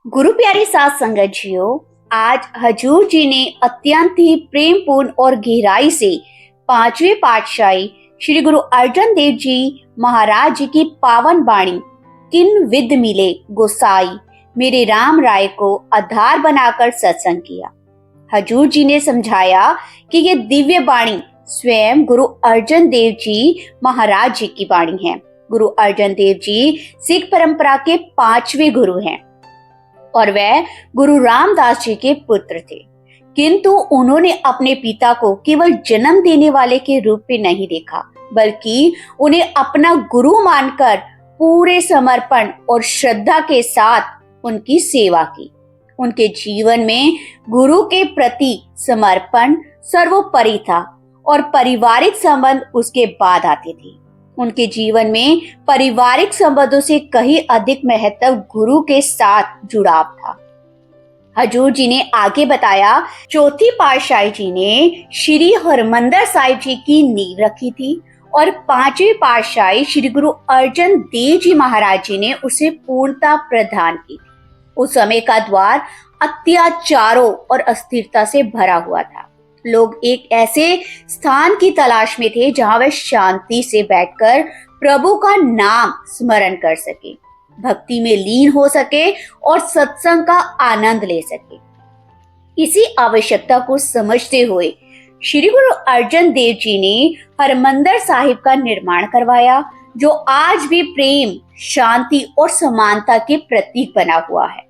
गुरु प्यारे साथ संगत जियो, आज हजूर जी ने अत्यंत ही प्रेमपूर्ण और गहराई से पांचवें पातशाही श्री गुरु अर्जन देव जी महाराज जी की पावन वाणी किन विद मिले गोसाई मेरे राम राय को आधार बनाकर सत्संग किया। हजूर जी ने समझाया कि ये दिव्य वाणी स्वयं गुरु अर्जन देव जी महाराज जी की वाणी है। गुरु अर्जन देव जी सिख परंपरा के पांचवें गुरु हैं और वह गुरु रामदास जी के पुत्र थे, किंतु उन्होंने अपने पिता को केवल जन्म देने वाले के रूप में नहीं देखा, बल्कि उन्हें अपना गुरु मानकर पूरे समर्पण और श्रद्धा के साथ उनकी सेवा की। उनके जीवन में गुरु के प्रति समर्पण सर्वोपरि था और पारिवारिक संबंध उसके बाद आते थे। उनके जीवन में पारिवारिक संबंधों से कहीं अधिक महत्व गुरु के साथ जुड़ाव था। हजूर जी ने आगे बताया, चौथी पातशाही जी ने श्री हरमंदिर साहिब जी की नींव रखी थी और पांचवी पातशाही श्री गुरु अर्जन देव जी महाराज जी ने उसे पूर्णता प्रदान की। उस समय का द्वार अत्याचारों और अस्थिरता से भरा हुआ था। लोग एक ऐसे स्थान की तलाश में थे जहां वे शांति से बैठकर प्रभु का नाम स्मरण कर सके, भक्ति में लीन हो सके और सत्संग का आनंद ले सके। इसी आवश्यकता को समझते हुए श्री गुरु अर्जन देव जी ने हरमंदिर साहिब का निर्माण करवाया, जो आज भी प्रेम, शांति और समानता के प्रतीक बना हुआ है।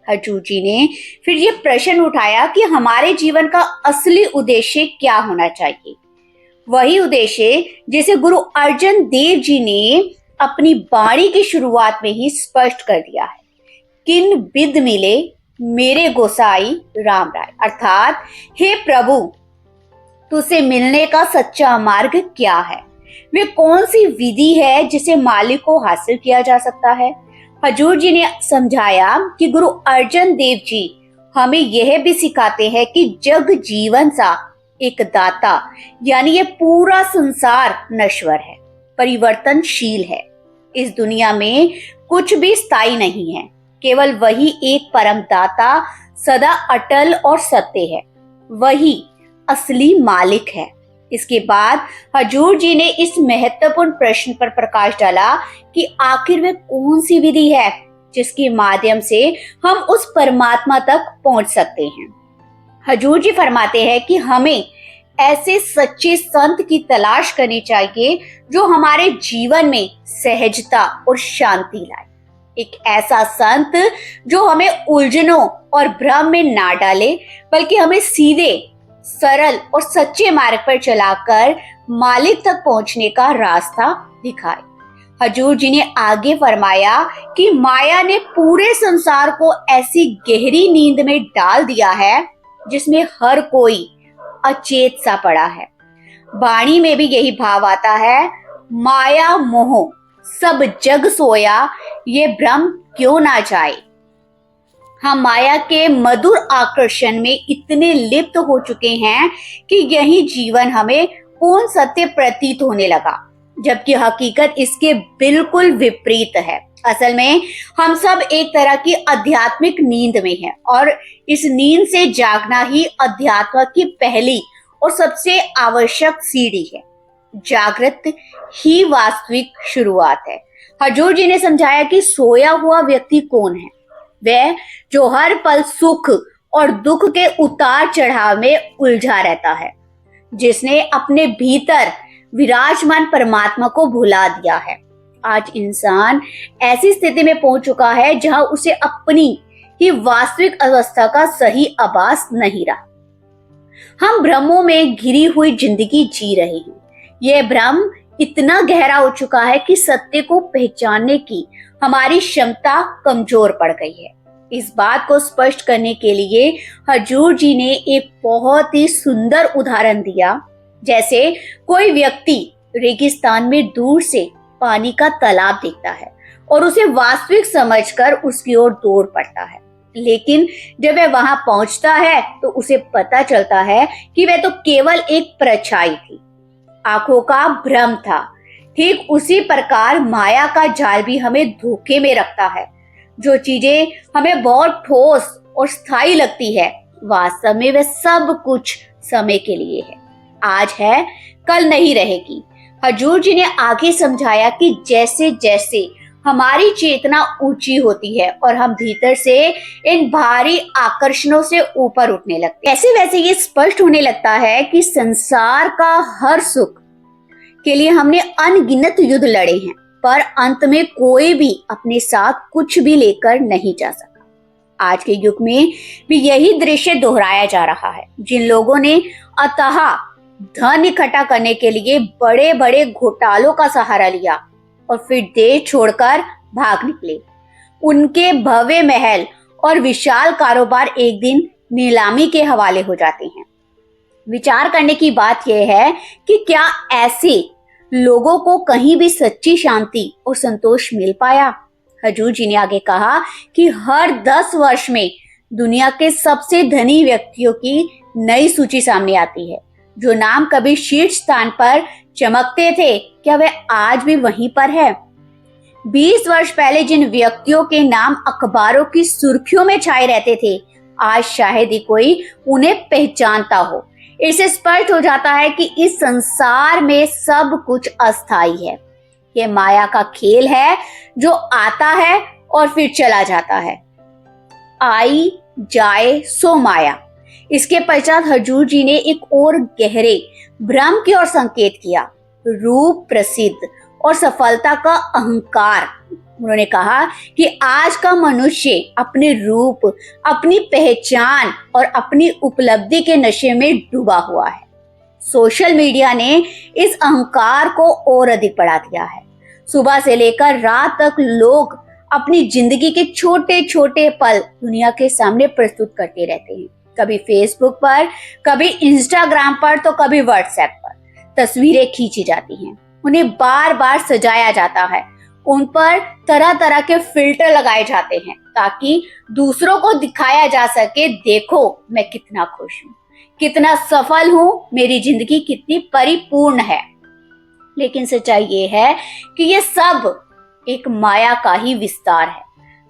हजूर जी ने फिर ये प्रश्न उठाया कि हमारे जीवन का असली उद्देश्य क्या होना चाहिए। वही उद्देश्य जिसे गुरु अर्जन देव जी ने अपनी वाणी की शुरुआत में ही स्पष्ट कर दिया है। किन बिद मिले मेरे गोसाई राम राय, अर्थात हे प्रभु, तुझसे मिलने का सच्चा मार्ग क्या है, वे कौन सी विधि है जिसे मालिक को हासिल किया जा सकता है। हजूर जी ने समझाया कि गुरु अर्जन देव जी हमें यह भी सिखाते हैं कि जग जीवन सा एक दाता, यानी ये पूरा संसार नश्वर है, परिवर्तनशील है। इस दुनिया में कुछ भी स्थायी नहीं है, केवल वही एक परम दाता सदा अटल और सत्य है, वही असली मालिक है। इसके बाद हजूर जी ने इस महत्वपूर्ण प्रश्न पर प्रकाश डाला कि आखिर वे कौन सी विधि है जिसके माध्यम से हम उस परमात्मा तक पहुंच सकते हैं। हजूर जी फरमाते हैं कि हमें ऐसे सच्चे संत की तलाश करनी चाहिए जो हमारे जीवन में सहजता और शांति लाए। एक ऐसा संत जो हमें उलझनों और भ्रम में ना डाले, बल्कि हमें सीधे, सरल और सच्चे मार्ग पर चलाकर मालिक तक पहुंचने का रास्ता दिखाए। हजूर जी ने आगे फरमाया कि माया ने पूरे संसार को ऐसी गहरी नींद में डाल दिया है जिसमें हर कोई अचेत सा पड़ा है। वाणी में भी यही भाव आता है, माया मोह सब जग सोया, ये भ्रम क्यों ना जाए। हम माया के मधुर आकर्षण में इतने लिप्त हो चुके हैं कि यही जीवन हमें पूर्ण सत्य प्रतीत होने लगा, जबकि हकीकत इसके बिल्कुल विपरीत है। असल में हम सब एक तरह की आध्यात्मिक नींद में हैं और इस नींद से जागना ही अध्यात्म की पहली और सबसे आवश्यक सीढ़ी है। जागृत ही वास्तविक शुरुआत है। हजूर जी ने समझाया कि सोया हुआ व्यक्ति कौन है। वह जो हर पल सुख और दुख के उतार चढ़ाव में उलझा रहता है, जिसने अपने भीतर विराजमान परमात्मा को भुला दिया है। आज इंसान ऐसी स्थिति में पहुंच चुका है जहां उसे अपनी ही वास्तविक अवस्था का सही आभास नहीं रहा। हम भ्रमों में घिरी हुई जिंदगी जी रहे हैं। यह भ्रम इतना गहरा हो चुका है कि सत्य को पहचानने की हमारी क्षमता कमजोर पड़ गई है। इस बात को स्पष्ट करने के लिए हजूर जी ने एक बहुत ही सुंदर उदाहरण दिया। जैसे कोई व्यक्ति रेगिस्तान में दूर से पानी का तालाब देखता है और उसे वास्तविक समझकर उसकी ओर दौड़ पड़ता है, लेकिन जब वह वहां पहुंचता है तो उसे पता चलता है कि वह तो केवल एक परछाई थी, आंखों का भ्रम था। ठीक उसी प्रकार माया का जाल भी हमें धोखे में रखता है। जो चीजें हमें बहुत ठोस और स्थायी लगती है, वास्तव में वह सब कुछ समय के लिए है। आज है, कल नहीं रहेगी। हजूर जी ने आगे समझाया कि जैसे जैसे हमारी चेतना ऊंची होती है और हम भीतर से इन भारी आकर्षणों से ऊपर उठने लगते हैं, वैसे वैसे ये स्पष्ट होने लगता है कि संसार का हर सुख के लिए हमने अनगिनत युद्ध लड़े हैं, पर अंत में कोई भी अपने साथ कुछ भी लेकर नहीं जा सका। आज के युग में भी यही दृश्य दोहराया जा रहा है। जिन लोगों ने अथाह धन इकट्ठा करने के लिए बड़े बड़े घोटालों का सहारा लिया और फिर देश छोड़कर भाग निकले, उनके भव्य महल और विशाल कारोबार एक दिन नीलामी के हवाले हो जाते हैं। विचार करने की बात यह है कि क्या ऐसे लोगों को कहीं भी सच्ची शांति और संतोष मिल पाया? हजूर जी ने आगे कहा कि हर 10 वर्ष में दुनिया के सबसे धनी व्यक्तियों की नई सूची सामने आती है। जो नाम कभी शीर्ष स्थान पर चमकते थे, क्या वे आज भी वहीं पर है? 20 वर्ष पहले जिन व्यक्तियों के नाम अखबारों की सुर्खियों में छाए रहते थे, आज शायद ही कोई उन्हें पहचानता हो। इससे स्पष्ट हो जाता है कि इस संसार में सब कुछ अस्थायी है। ये माया का खेल है जो आता है और फिर चला जाता है। आई जाए सो माया। इसके पश्चात हजूर जी ने एक और गहरे भ्रम की ओर संकेत किया, रूप प्रसिद्ध और सफलता का अहंकार। उन्होंने कहा कि आज का मनुष्य अपने रूप, अपनी पहचान और अपनी उपलब्धि के नशे में डूबा हुआ है। सोशल मीडिया ने इस अहंकार को और अधिक बढ़ा दिया है। सुबह से लेकर रात तक लोग अपनी जिंदगी के छोटे छोटे पल दुनिया के सामने प्रस्तुत करते रहते हैं। कभी फेसबुक पर, कभी इंस्टाग्राम पर, तो कभी व्हाट्सएप पर तस्वीरें खींची जाती हैं। उन्हें बार बार सजाया जाता है, उन पर तरह तरह के फिल्टर लगाए जाते हैं ताकि दूसरों को दिखाया जा सके, देखो मैं कितना खुश हूँ, कितना सफल हूँ, मेरी जिंदगी कितनी परिपूर्ण है। लेकिन सच्चाई ये है कि ये सब एक माया का ही विस्तार है,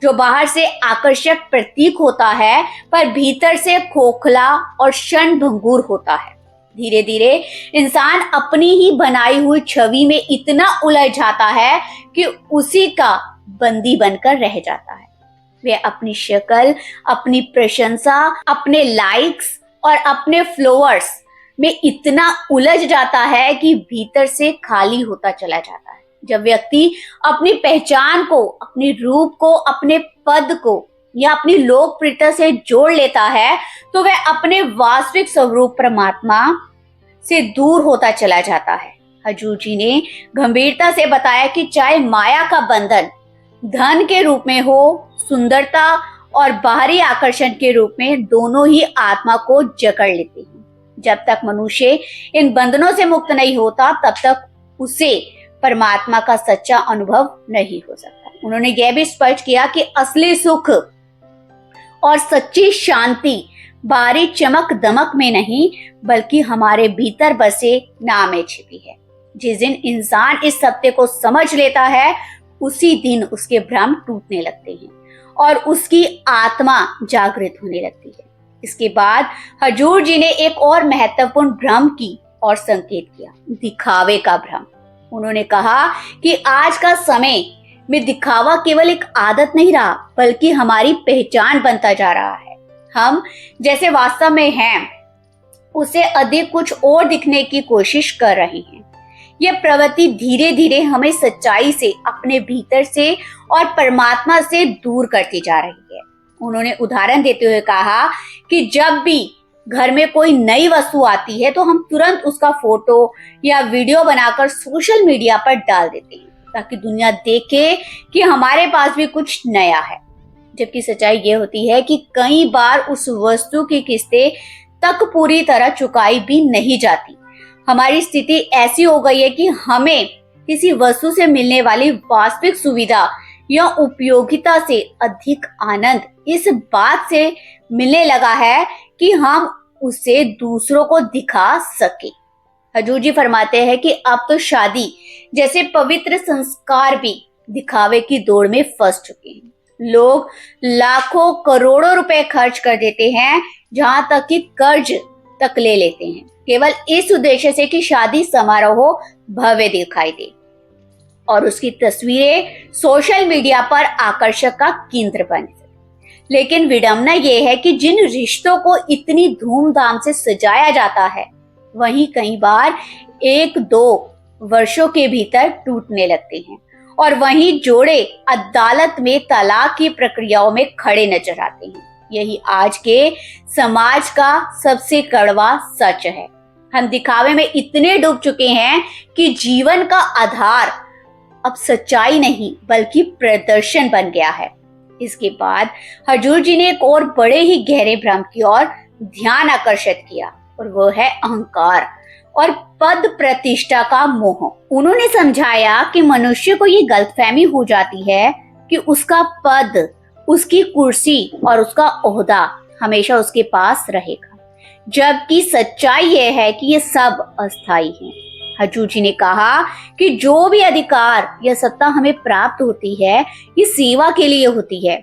जो बाहर से आकर्षक प्रतीक होता है पर भीतर से खोखला और क्षणभंगुर होता है। धीरे धीरे इंसान अपनी ही बनाई हुई छवि में इतना उलझ जाता है कि उसी का बंदी बनकर रह जाता है। वह अपनी शक्ल, अपनी प्रशंसा, अपने लाइक्स और अपने फॉलोअर्स में इतना उलझ जाता है कि भीतर से खाली होता चला जाता है। जब व्यक्ति अपनी पहचान को, अपने रूप को, अपने पद को या अपनी लोकप्रियता से जोड़ लेता है, तो वह अपने वास्तविक स्वरूप परमात्मा से दूर होता चला जाता है। हजूर जी ने गंभीरता से बताया कि चाहे माया का बंधन धन के रूप में हो, सुंदरता और बाहरी आकर्षण के रूप में, दोनों ही आत्मा को जकड़ लेते हैं। जब तक मनुष्य इन बंधनों से मुक्त नहीं होता, तब तक उसे परमात्मा का सच्चा अनुभव नहीं हो सकता। उन्होंने यह भी स्पष्ट किया कि असली सुख और सच्ची शांति बाहरी चमक दमक में नहीं, बल्कि हमारे भीतर बसे नाम में छिपी है। जिस दिन इंसान इस सत्य को समझ लेता है, उसी दिन उसके भ्रम टूटने लगते हैं और उसकी आत्मा जागृत होने लगती है। इसके बाद हजूर जी ने एक और महत्वपूर्ण भ्रम की और संकेत किया, दिखावे का भ्रम। उन्होंने कहा कि आज का समय में दिखावा केवल एक आदत नहीं रहा, बल्कि हमारी पहचान बनता जा रहा है। हम जैसे वास्तव में हैं, उसे अधिक कुछ और दिखने की कोशिश कर रहे हैं। यह प्रवृत्ति धीरे धीरे हमें सच्चाई से, अपने भीतर से और परमात्मा से दूर करती जा रही है। उन्होंने उदाहरण देते हुए कहा कि जब भी घर में कोई नई वस्तु आती है, तो हम तुरंत उसका फोटो या वीडियो बनाकर सोशल मीडिया पर डाल देते हैं, ताकि दुनिया देखे कि हमारे पास भी कुछ नया है। जबकि सच्चाई ये होती है कि कई बार उस वस्तु की किस्तें तक पूरी तरह चुकाई भी नहीं जाती। हमारी स्थिति ऐसी हो गई है कि हमें किसी वस्तु से मिलने वाली वास्तविक सुविधा या उपयोगिता से अधिक आनंद इस बात से मिलने लगा है कि हम उसे दूसरों को दिखा सके। हजूर जी फरमाते हैं कि अब तो शादी जैसे पवित्र संस्कार भी दिखावे की दौड़ में फंस चुके हैं। लोग लाखों करोड़ों रुपए खर्च कर देते हैं, जहां तक कि कर्ज तक ले लेते हैं, केवल इस उद्देश्य से कि शादी समारोह भव्य दिखाई दे और उसकी तस्वीरें सोशल मीडिया पर आकर्षक का केंद्र बने। लेकिन विडंबना यह है कि जिन रिश्तों को इतनी धूमधाम से सजाया जाता है, वहीं कई बार 1-2 वर्षों के भीतर टूटने लगते हैं और वहीं जोड़े अदालत में तलाक की प्रक्रियाओं में खड़े नजर आते हैं। यही आज के समाज का सबसे कड़वा सच है। हम दिखावे में इतने डूब चुके हैं कि जीवन का आधार अब सच्चाई नहीं बल्कि प्रदर्शन बन गया है। इसके बाद हजूर जी ने एक और बड़े ही गहरे भ्रम की ओर ध्यान आकर्षित किया और वो है अहंकार और पद प्रतिष्ठा का मोह। उन्होंने समझाया कि मनुष्य को ये गलतफहमी हो जाती है कि उसका पद, उसकी कुर्सी और उसका ओहदा हमेशा उसके पास रहेगा, जबकि सच्चाई यह है कि ये सब अस्थायी है। हजूर जी ने कहा कि जो भी अधिकार या सत्ता हमें प्राप्त होती है, ये सेवा के लिए होती है,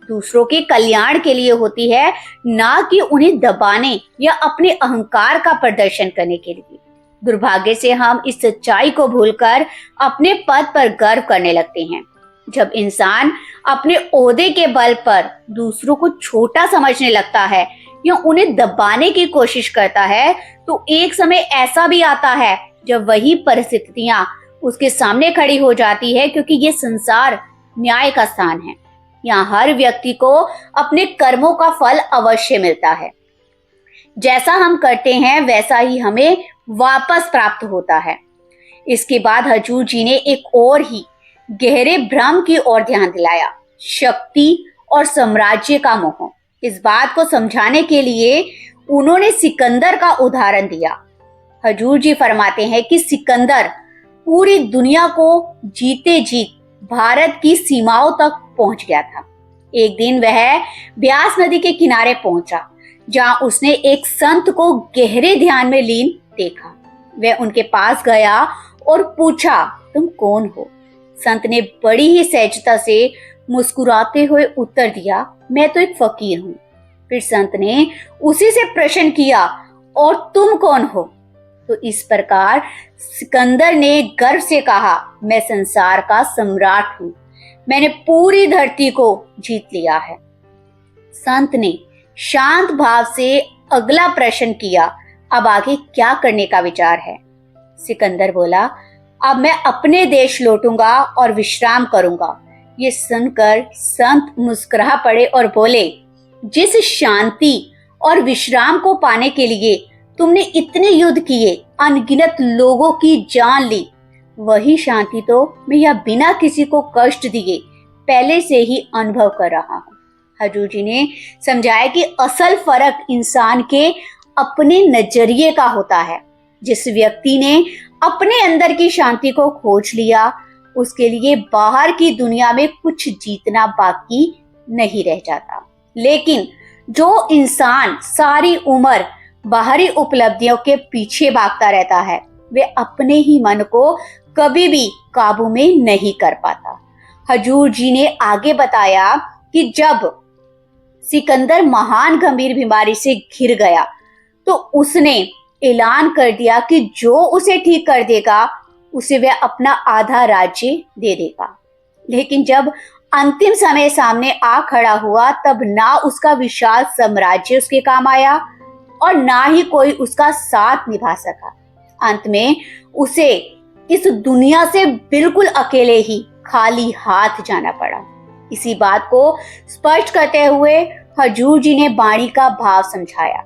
दूसरों के कल्याण के लिए होती है, ना कि उन्हें दबाने या अपने अहंकार का प्रदर्शन करने के लिए। दुर्भाग्य से हम इस सच्चाई को भूलकर अपने पद पर गर्व करने लगते हैं। जब इंसान अपने ओहदे के बल पर दूसरों को छोटा समझने लगता है या उन्हें दबाने की कोशिश करता है, तो एक समय ऐसा भी आता है जब वही परिस्थितियां उसके सामने खड़ी हो जाती है, क्योंकि ये संसार न्याय का स्थान है। यहाँ हर व्यक्ति को अपने कर्मों का फल अवश्य मिलता है। जैसा हम करते हैं वैसा ही हमें वापस प्राप्त होता है। इसके बाद हजूर जी ने एक और ही गहरे भ्रम की ओर ध्यान दिलाया, शक्ति और साम्राज्य का मोह। इस बात को समझाने के लिए उन्होंने सिकंदर का उदाहरण दिया। हजूर जी फरमाते हैं कि सिकंदर पूरी दुनिया को जीते जीत भारत की सीमाओं तक पहुंच गया था। एक दिन वह ब्यास नदी के किनारे पहुंचा, जहां उसने एक संत को गहरे ध्यान में लीन देखा। वह उनके पास गया और पूछा, तुम कौन हो? संत ने बड़ी ही सहजता से मुस्कुराते हुए उत्तर दिया, मैं तो एक फकीर हूँ। फिर संत ने उसी से प्रश्न किया, और तुम कौन हो? तो इस प्रकार सिकंदर ने गर्व से कहा, मैं संसार का सम्राट हूँ, मैंने पूरी धरती को जीत लिया है। संत ने शांत भाव से अगला प्रश्न किया, अब आगे क्या करने का विचार है? सिकंदर बोला, अब मैं अपने देश लौटूंगा और विश्राम करूंगा। ये सुनकर संत मुस्कुरा पड़े और बोले, जिस शांति और विश्राम को पाने के लिए तुमने इतने युद्ध किए, अनगिनत लोगों की जान ली, वही शांति तो मैं यह बिना किसी को कष्ट दिए पहले से ही अनुभव कर रहा हूँ। हजूर जी ने समझाया कि असल फर्क इंसान के अपने नजरिए का होता है। जिस व्यक्ति ने अपने अंदर की शांति को खोज लिया, उसके लिए बाहर की दुनिया में कुछ जीतना बाकी नहीं रह जाता। लेकिन जो इंसान सारी उम्र बाहरी उपलब्धियों के पीछे भागता रहता है, वे अपने ही मन को कभी भी काबू में नहीं कर पाता। हजूर जी ने आगे बताया कि जब सिकंदर महान गंभीर बीमारी से घिर गया, तो उसने ऐलान कर दिया कि जो उसे ठीक कर देगा, उसे वह अपना आधा राज्य दे देगा। लेकिन जब अंतिम समय सामने आ खड़ा हुआ, तब ना उसका विशाल साम्राज्य उसके काम आया और ना ही कोई उसका साथ निभा सका। अंत में उसे इस दुनिया से बिल्कुल अकेले ही खाली हाथ जाना पड़ा। इसी बात को स्पष्ट करते हुए हजूर जी ने वाणी का भाव समझाया।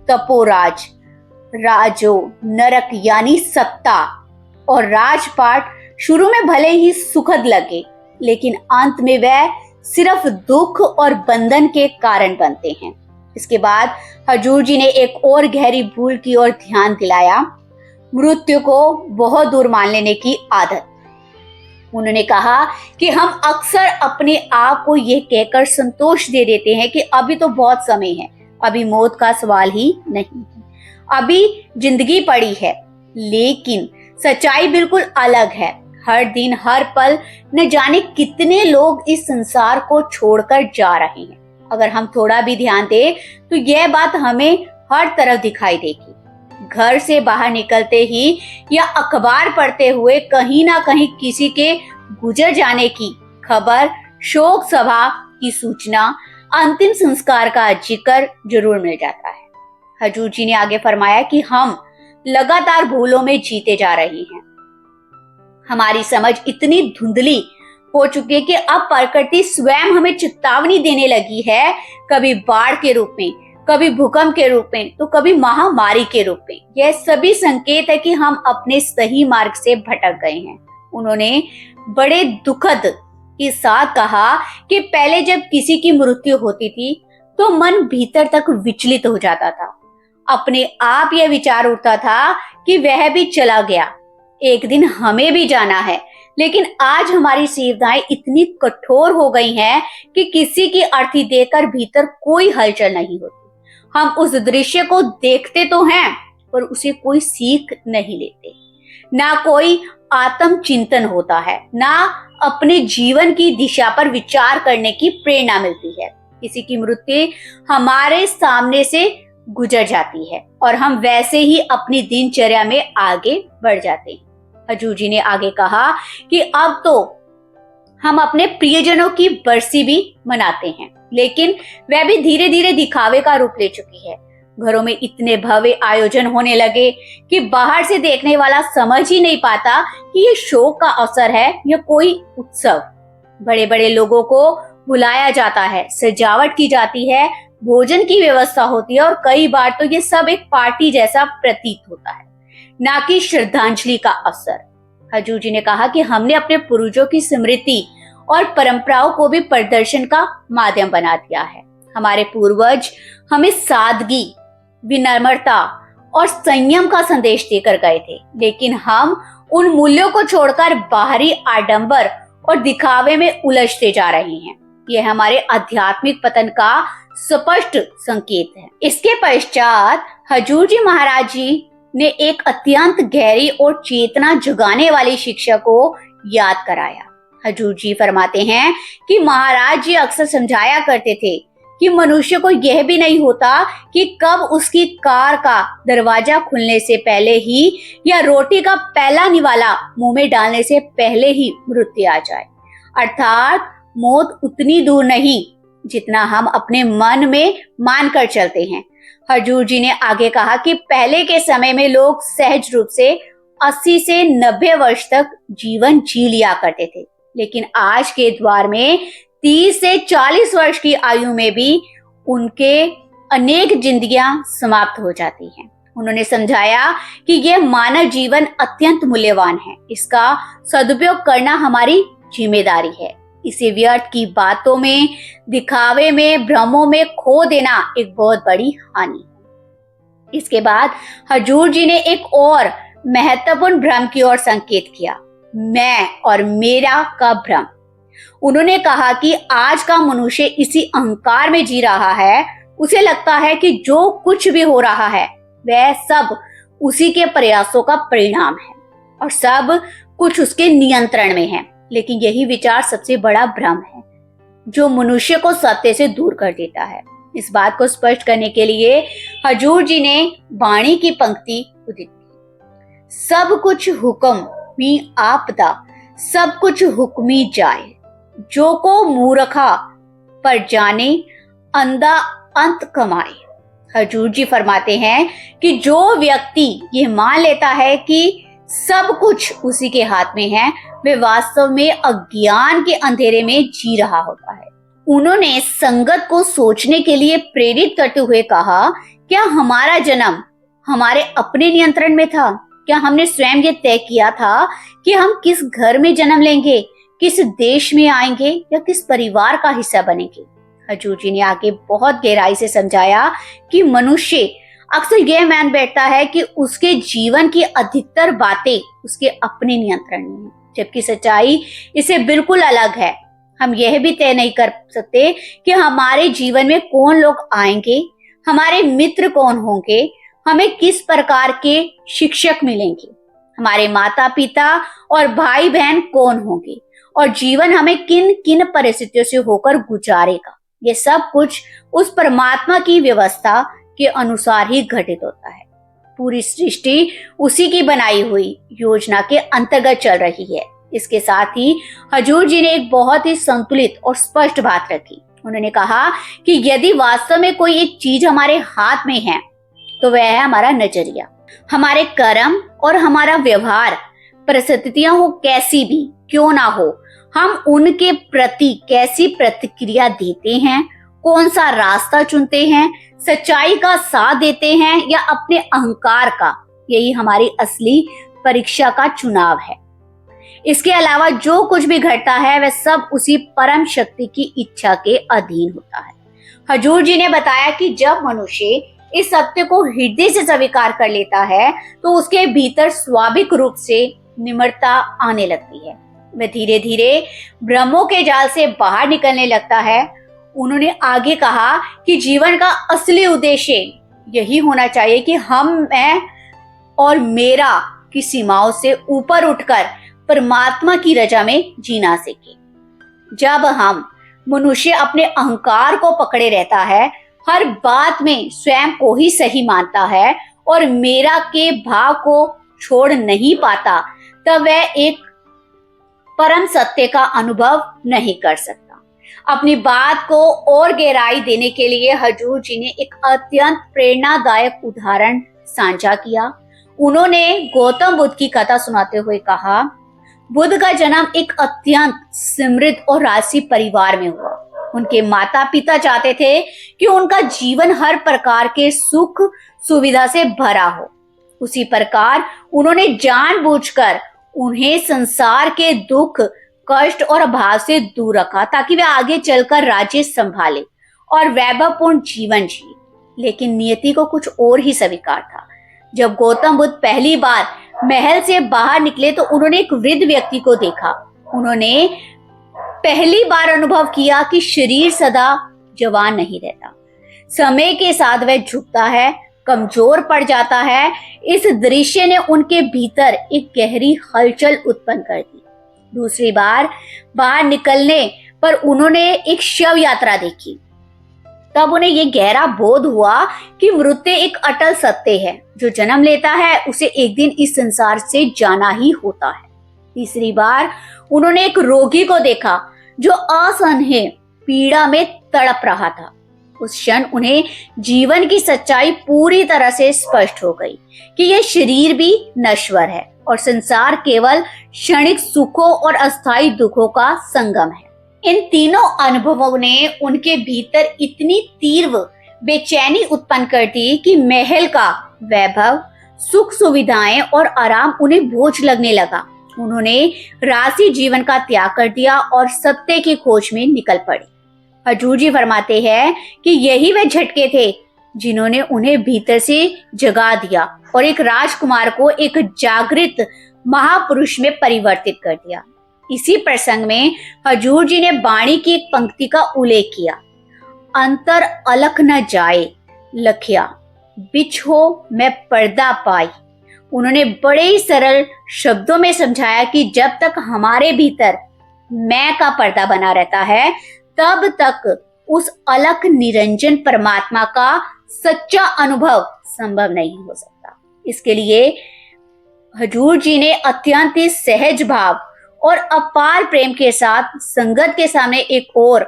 तपोराज, राजो, नरक यानी सत्ता और राजपाट शुरू में भले ही सुखद लगे, लेकिन अंत में वह सिर्फ दुख और बंधन के कारण बनते हैं। इसके बाद हजूर जी ने एक और गहरी भूल की ओर ध्यान दिलाया, मृत्यु को बहुत दूर मान लेने की आदत। उन्होंने कहा कि हम अक्सर अपने आप को यह कहकर संतोष दे देते हैं कि अभी तो बहुत समय है, अभी मौत का सवाल ही नहीं है, अभी जिंदगी पड़ी है। लेकिन सच्चाई बिल्कुल अलग है। हर दिन हर पल न जाने कितने लोग इस संसार को छोड़कर जा रहे हैं। अगर हम थोड़ा भी ध्यान दें तो यह बात हमें हर तरफ दिखाई देगी। घर से बाहर निकलते ही या अखबार पढ़ते हुए कहीं ना कहीं किसी के गुजर जाने की खबर, शोक सभा की सूचना, अंतिम संस्कार का जिक्र जरूर मिल जाता है। हजूर जी ने आगे फरमाया कि हम लगातार भूलों में जीते जा रहे हैं। हमारी समझ इतनी धुंधली हो चुकी है कि अब प्रकृति स्वयं हमें चेतावनी देने लगी है, कभी बाढ़ के रूप में, कभी भूकंप के रूप में, तो कभी महामारी के रूप में। यह सभी संकेत है कि हम अपने सही मार्ग से भटक गए हैं। उन्होंने बड़े दुखद के साथ कहा कि पहले जब किसी की मृत्यु होती थी तो मन भीतर तक विचलित हो जाता था। अपने आप यह विचार उठता था कि वह भी चला गया, एक दिन हमें भी जाना है। लेकिन आज हमारी सेवधाएं इतनी कठोर हो गई हैं कि किसी की अर्थी देकर भीतर कोई हलचल नहीं होती। हम उस दृश्य को देखते तो हैं पर उसे कोई सीख नहीं लेते। ना कोई आत्म चिंतन होता है, ना अपने जीवन की दिशा पर विचार करने की प्रेरणा मिलती है। किसी की मृत्यु हमारे सामने से गुजर जाती है और हम वैसे ही अपनी दिनचर्या में आगे बढ़ जाते हैं। हजूर जी ने आगे कहा कि अब तो हम अपने प्रियजनों की बरसी भी मनाते हैं, लेकिन वह भी धीरे धीरे दिखावे का रूप ले चुकी है। घरों में इतने भव्य आयोजन होने लगे कि बाहर से देखने वाला समझ ही नहीं पाता कि ये शोक का अवसर है या कोई उत्सव। बड़े बड़े लोगों को बुलाया जाता है, सजावट की जाती है, भोजन की व्यवस्था होती है और कई बार तो ये सब एक पार्टी जैसा प्रतीत होता है, ना कि श्रद्धांजलि का अवसर। हजूर जी ने कहा कि हमने अपने पूर्वजों की स्मृति और परंपराओं को भी प्रदर्शन का माध्यम बना दिया है। हमारे पूर्वज हमें सादगी, विनम्रता और संयम का संदेश देकर गए थे, लेकिन हम उन मूल्यों को छोड़कर बाहरी आडंबर और दिखावे में उलझते जा रहे हैं। यह हमारे आध्यात्मिक पतन का स्पष्ट संकेत है। इसके पश्चात हजूर जी महाराज जी ने एक अत्यंत गहरी और चेतना जगाने वाली शिक्षा को याद कराया। हजूर जी फरमाते हैं कि महाराज जी अक्सर समझाया करते थे कि मनुष्य को यह भी नहीं होता कि कब उसकी कार का दरवाजा खुलने से पहले ही या रोटी का पहला निवाला मुंह में डालने से पहले ही मृत्यु आ जाए। अर्थात मौत उतनी दूर नहीं जितना हम अपने मन में मानकर चलते हैं। हजूर जी ने आगे कहा कि पहले के समय में लोग सहज रूप से 80 से 90 वर्ष तक जीवन जी लिया करते थे, लेकिन आज के द्वार में 30 से 40 वर्ष की आयु में भी उनके अनेक जिंदगियां समाप्त हो जाती हैं। उन्होंने समझाया कि यह मानव जीवन अत्यंत मूल्यवान है, इसका सदुपयोग करना हमारी जिम्मेदारी है। इसे व्यर्थ की बातों में, दिखावे में, भ्रमों में खो देना एक बहुत बड़ी हानि है। इसके बाद हजूर जी ने एक और महत्वपूर्ण भ्रम की ओर संकेत किया, मैं और मेरा का भ्रम। उन्होंने कहा कि आज का मनुष्य इसी अहंकार में जी रहा है। उसे लगता है कि जो कुछ भी हो रहा है वह सब उसी के प्रयासों का परिणाम है और सब कुछ उसके नियंत्रण में है। लेकिन यही विचार सबसे बड़ा भ्रम है जो मनुष्य को सत्य से दूर कर देता है। इस बात को स्पष्ट करने के लिए हजूर जी ने वाणी की पंक्ति उदित की, सब कुछ हुक्म मी आपदा, सब कुछ हुक्मी जाए, जो को मूर्खा पर जाने, अंधा अंत कमाए। हजूर जी फरमाते हैं कि जो व्यक्ति ये मान लेता है कि सब कुछ उसी के हाथ में है, वे वास्तव में अज्ञान के अंधेरे में जी रहा होता है। उन्होंने संगत को सोचने के लिए प्रेरित करते हुए कहा, क्या हमारा जन्म हमारे अपने नियंत्रण में था? क्या हमने स्वयं ये तय किया था कि हम किस घर में जन्म लेंगे, किस देश में आएंगे या किस परिवार का हिस्सा बनेंगे? हजूर जी ने आगे बहुत गहराई से समझाया कि मनुष्य अक्सर यह मान बैठता है कि उसके जीवन की अधिकतर बातें उसके अपने नियंत्रण में हैं, जबकि सच्चाई इससे बिल्कुल अलग है। हम यह भी तय नहीं कर सकते कि हमारे जीवन में कौन लोग आएंगे, हमारे मित्र कौन होंगे, हमें किस प्रकार के शिक्षक मिलेंगे, हमारे माता पिता और भाई बहन कौन होंगे और जीवन हमें किन किन परिस्थितियों से होकर गुजारेगा, ये सब कुछ उस परमात्मा की व्यवस्था के अनुसार ही घटित होता है। पूरी सृष्टि उसी की बनाई हुई योजना के अंतर्गत चल रही है। इसके साथ ही हजूर जी ने एक बहुत ही संतुलित और स्पष्ट बात रखी। उन्होंने कहा कि यदि वास्तव में कोई एक चीज हमारे हाथ में है तो वह है हमारा नजरिया, हमारे कर्म और हमारा व्यवहार। परिस्थितियां हो कैसी भी क्यों ना हो, हम उनके प्रति कैसी प्रतिक्रिया देते हैं, कौन सा रास्ता चुनते हैं, सच्चाई का साथ देते हैं या अपने अहंकार का, यही हमारी असली परीक्षा का चुनाव है। इसके अलावा जो कुछ भी घटता है वह सब उसी परम शक्ति की इच्छा के अधीन होता है। हजूर जी ने बताया कि जब मनुष्य इस सत्य को हृदय से स्वीकार कर लेता है तो उसके भीतर स्वाभाविक रूप से निम्रता आने लगती है। वह धीरे धीरे भ्रमों के जाल से बाहर निकलने लगता है। उन्होंने आगे कहा कि जीवन का असली उद्देश्य यही होना चाहिए कि हम, मैं और मेरा की सीमाओं से ऊपर उठकर परमात्मा की रजा में जीना सीखे। जब हम मनुष्य अपने अहंकार को पकड़े रहता है, हर बात में स्वयं को ही सही मानता है और मेरा के भाव को छोड़ नहीं पाता, तब वह एक परम सत्य का अनुभव नहीं कर सकता। अपनी बात को और गहराई देने के लिए हजूर जी ने एक अत्यंत प्रेरणादायक उदाहरण साझा किया। उन्होंने गौतम बुद्ध की कथा सुनाते हुए कहा, बुद्ध का जन्म एक अत्यंत समृद्ध और राजसी परिवार में हुआ। उनके माता पिता चाहते थे कि उनका जीवन हर प्रकार के सुख सुविधा से भरा हो। उसी प्रकार उन्होंने जानबूझकर उन्हें संसार के दुख, कष्ट और अभाव से दूर रखा ताकि वे आगे चलकर राज्य संभाले और वैभवपूर्ण जीवन जिए। लेकिन नियति को कुछ और ही स्वीकार था। जब गौतम बुद्ध पहली बार महल से बाहर निकले तो उन्होंने एक वृद्ध व्यक्ति को देखा। उन्होंने पहली बार अनुभव किया कि शरीर सदा जवान नहीं रहता, समय के साथ वह झुकता है, कमजोर पड़ जाता है। इस दृश्य ने उनके भीतर एक गहरी हलचल उत्पन्न कर दी। दूसरी बार बाहर निकलने पर उन्होंने एक शव यात्रा देखी। तब उन्हें यह गहरा बोध हुआ कि मृत्यु एक अटल सत्य है। जो जन्म लेता है उसे एक दिन इस संसार से जाना ही होता है। तीसरी बार उन्होंने एक रोगी को देखा जो असहनीय पीड़ा में तड़प रहा था। उस क्षण उन्हें जीवन की सच्चाई पूरी तरह से स्पष्ट हो गई कि यह शरीर भी नश्वर है और संसार केवल क्षणिक सुखों और अस्थायी दुखों का संगम है। इन तीनों अनुभवों ने उनके भीतर इतनी तीव्र बेचैनी उत्पन्न कर दी कि महल का वैभव, सुख सुविधाएं और आराम उन्हें बोझ लगने लगा। उन्होंने राशि जीवन का त्याग कर दिया और सत्य की खोज में निकल पड़े। हजूर जी फरमाते हैं कि यही वे झटके थे जिन्होंने उन्हें भीतर से जगा दिया और एक राजकुमार को एक जागृत महापुरुष में परिवर्तित कर दिया। इसी प्रसंग में हजूर जी ने वाणी की एक पंक्ति का उल्लेख किया, अंतर अलख न जाए लखिया, बिछ हो मैं पर्दा पाई। उन्होंने बड़े ही सरल शब्दों में समझाया कि जब तक हमारे भीतर मैं का पर्दा बना रहता है तब तक उस अलख निरंजन परमात्मा का सच्चा अनुभव संभव नहीं हो सकता। इसके लिए हजूर जी ने अत्यंत ही सहज भाव और अपार प्रेम के साथ संगत के सामने एक और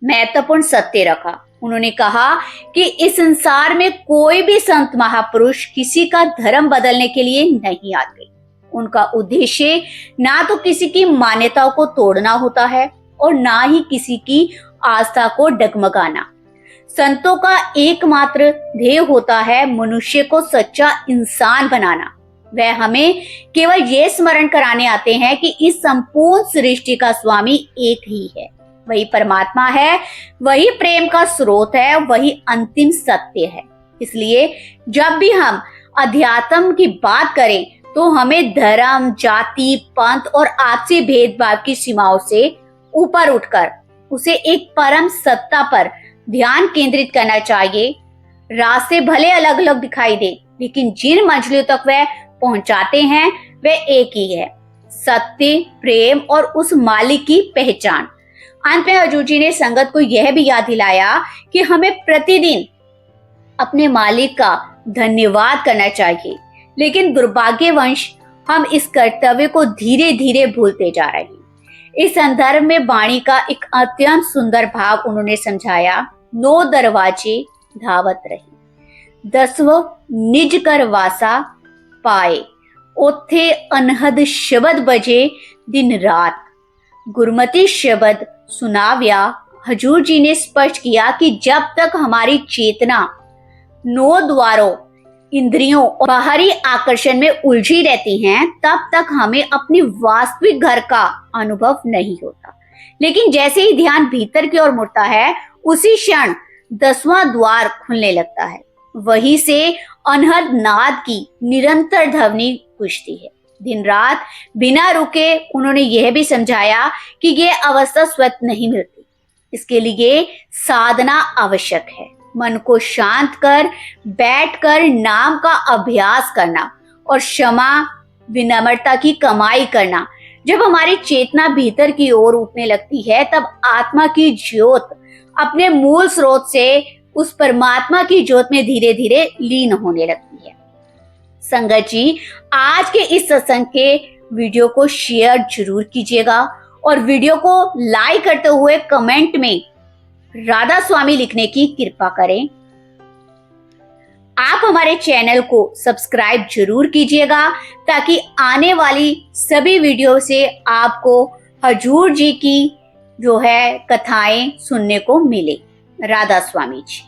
महत्वपूर्ण सत्य रखा। उन्होंने कहा कि इस संसार में कोई भी संत महापुरुष किसी का धर्म बदलने के लिए नहीं आते। उनका उद्देश्य ना तो किसी की मान्यताओं को तोड़ना होता है और ना ही किसी की आस्था को डगमगाना। संतों का एकमात्र ध्येय होता है मनुष्य को सच्चा इंसान बनाना। वह हमें केवल ये स्मरण कराने आते हैं कि इस संपूर्ण सृष्टि का स्वामी एक ही है, वही परमात्मा है, वही प्रेम का स्रोत है, वही अंतिम सत्य है। इसलिए जब भी हम अध्यात्म की बात करें तो हमें धर्म, जाति, पंथ और आपसी भेदभाव की सीमाओं से ऊपर उठकर उसे एक परम सत्ता पर ध्यान केंद्रित करना चाहिए। रास्ते भले अलग अलग दिखाई दे, लेकिन जिन मंजिलों तक वह पहुंचाते हैं वह एक ही है, सत्य, प्रेम और उस मालिक की पहचान। अंत में हजूर जी ने संगत को यह भी याद दिलाया कि हमें प्रतिदिन अपने मालिक का धन्यवाद करना चाहिए, लेकिन दुर्भाग्यवश हम इस कर्तव्य को धीरे धीरे भूलते जा रहे हैं। इस संदर्भ में वाणी का एक अत्यंत सुंदर भाव उन्होंने समझाया। 9 दरवाजे धावत रही, 10वां निज कर वासा पाए, ओथे अनहद शब्द बजे दिन रात। गुरमति शब्द सुनाव्या हजूर जी ने स्पष्ट किया कि जब तक हमारी चेतना 9 द्वारों, इंद्रियों और बाहरी आकर्षण में उलझी रहती हैं, तब तक हमें अपनी वास्तविक घर का अनुभव नहीं होता। लेकिन जैसे ही ध्यान भीतर की ओर मुड़ता है, उसी क्षण 10वां द्वार खुलने लगता है। वहीं से अनहद नाद की निरंतर ध्वनि गूंजती है। दिन रात बिना रुके उन्होंने यह भी समझाया कि यह अवस्था स्वतः नहीं मिलती, इसके लिए साधना आवश्यक है। मन को शांत कर बैठकर नाम का अभ्यास करना और क्षमा, विनम्रता की कमाई करना। जब हमारी चेतना भीतर की ओर उठने लगती है, तब आत्मा की ज्योत अपने मूल स्रोत से उस परमात्मा की ज्योत में धीरे धीरे लीन होने लगती है। संगत जी, आज के इस सत्संग के वीडियो को शेयर जरूर कीजिएगा और वीडियो को लाइक करते हुए कमेंट में राधा स्वामी लिखने की कृपा करें। आप हमारे चैनल को सब्सक्राइब जरूर कीजिएगा ताकि आने वाली सभी वीडियो से आपको हजूर जी की जो है कथाएं सुनने को मिले। राधा स्वामी जी।